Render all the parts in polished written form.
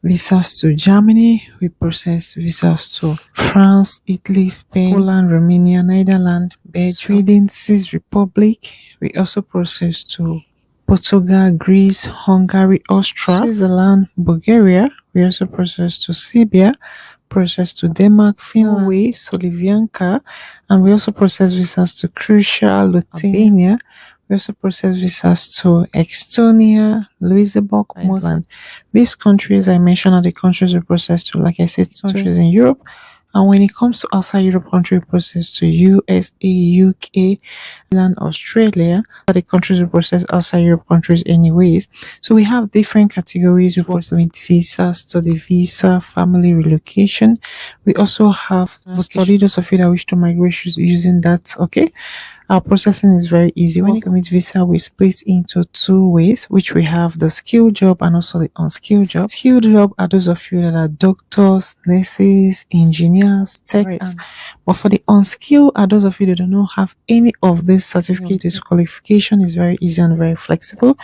visas to Germany. We process visas to France, Italy, Spain, Poland, Romania, Netherlands, Belgium, Sweden, Czech Republic. We also process to Portugal, Greece, Hungary, Austria, Switzerland, Bulgaria. We also process to Serbia, process to Denmark, Finland, Norway, Slovakia, and we also process visas to Croatia, Lithuania. We also process visas to Estonia, Luxembourg, Iceland. These countries I mentioned are the countries we process to, like I said, countries in Europe. And when it comes to outside Europe country, we process to USA, UK, and Australia are the countries we process outside Europe countries anyways. So we have different categories. We process visa, study visa, family relocation. We also have study, those of you that wish to migrate using that, okay? Our processing is very easy. When you commit visa, we split into two ways, which we have the skilled job and also the unskilled job. Skilled job are those of you that are doctors, nurses, engineers, techs. But for the unskilled are those of you that do not have any of this certificate. This qualification is very easy and very flexible,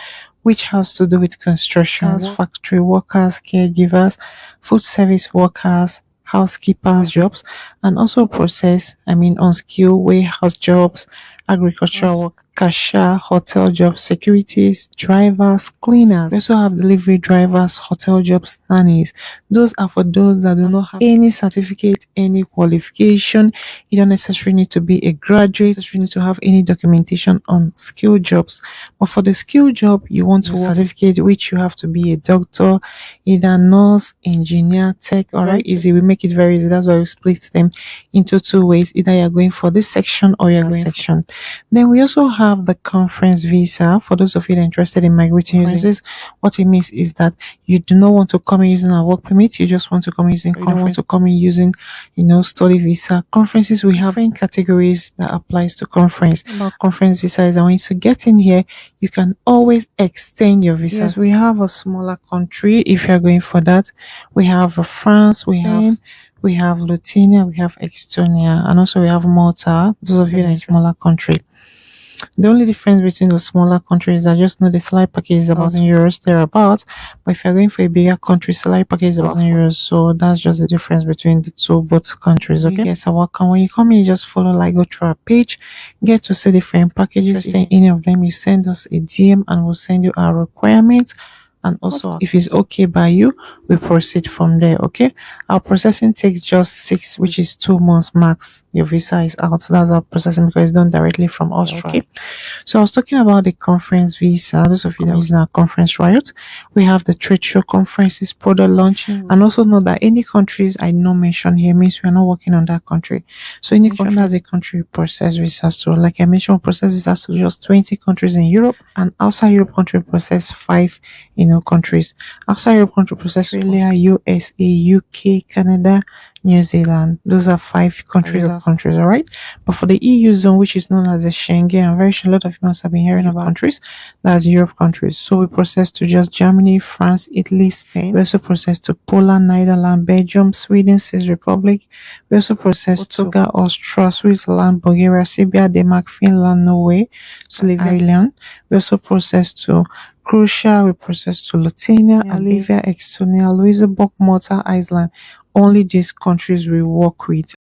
which has to do with construction, factory workers, caregivers, food service workers, housekeepers jobs, and also unskilled warehouse jobs, agricultural work, cashier, hotel jobs, securities, drivers, cleaners. We also have delivery drivers, hotel jobs, nannies. Those are for those that do not have any certificate, any qualification. You don't necessarily need to be a graduate, you need to have any documentation on skilled jobs. But for the skilled job, you want to certificate, which you have to be a doctor, either nurse, engineer, tech. All right, easy. We make it very easy. That's why we split them into two ways. Either you're going for this section or you're going section. Then we also have the conference visa. For those of you that are interested in migrating using this, what it means is that you do not want to come in using a work permit. You just want to come using conference. You don't want to come in using, study visa. Conferences, we have different categories that applies to conference. About conference visa is that when you get in here, you can always extend your visa. Yes, we have a smaller country if you're going for that. We have France, we have Lithuania, we have Estonia, and also we have Malta. Those of you in a smaller country. The only difference between the smaller countries is that just know the salary package is about €1,000 thereabouts. But if you're going for a bigger country, salary package is about €1,000. So that's just the difference between the two both countries. Okay. Yes, so welcome. When you come in, you just follow, go through our page, get to see different packages. Send any of them, you send us a DM and we'll send you our requirements. And also, if it's okay by you, we proceed from there. Okay, our processing takes just 6, which is 2 months max. Your visa is out. So that's our processing because it's done directly from Austria. Okay, so I was talking about the conference visa. Those of you that are using our conference riot, we have the trade show conferences, product launching, and also know that any countries I not mention here means we are not working on that country. So any country has a country process visas to. Like I mentioned, process visas to just 20 countries in Europe, and outside Europe country process 5 countries. Outside Europe country process Australia, USA, UK, Canada, New Zealand. Those are 5 countries. All right. But for the EU zone, which is known as the Schengen, I'm very sure a lot of you must have been hearing about countries. That's Europe countries. So we process to just Germany, France, Italy, Spain. We also process to Poland, Netherlands, Belgium, Sweden, Czech Republic. We also process to Portugal, Austria, Switzerland, Bulgaria, Serbia, Denmark, Finland, Norway, Slovakia. We also process to Croatia, we process to Lithuania, Latvia, Estonia, Luxembourg, Malta, Iceland. Only these countries we work with.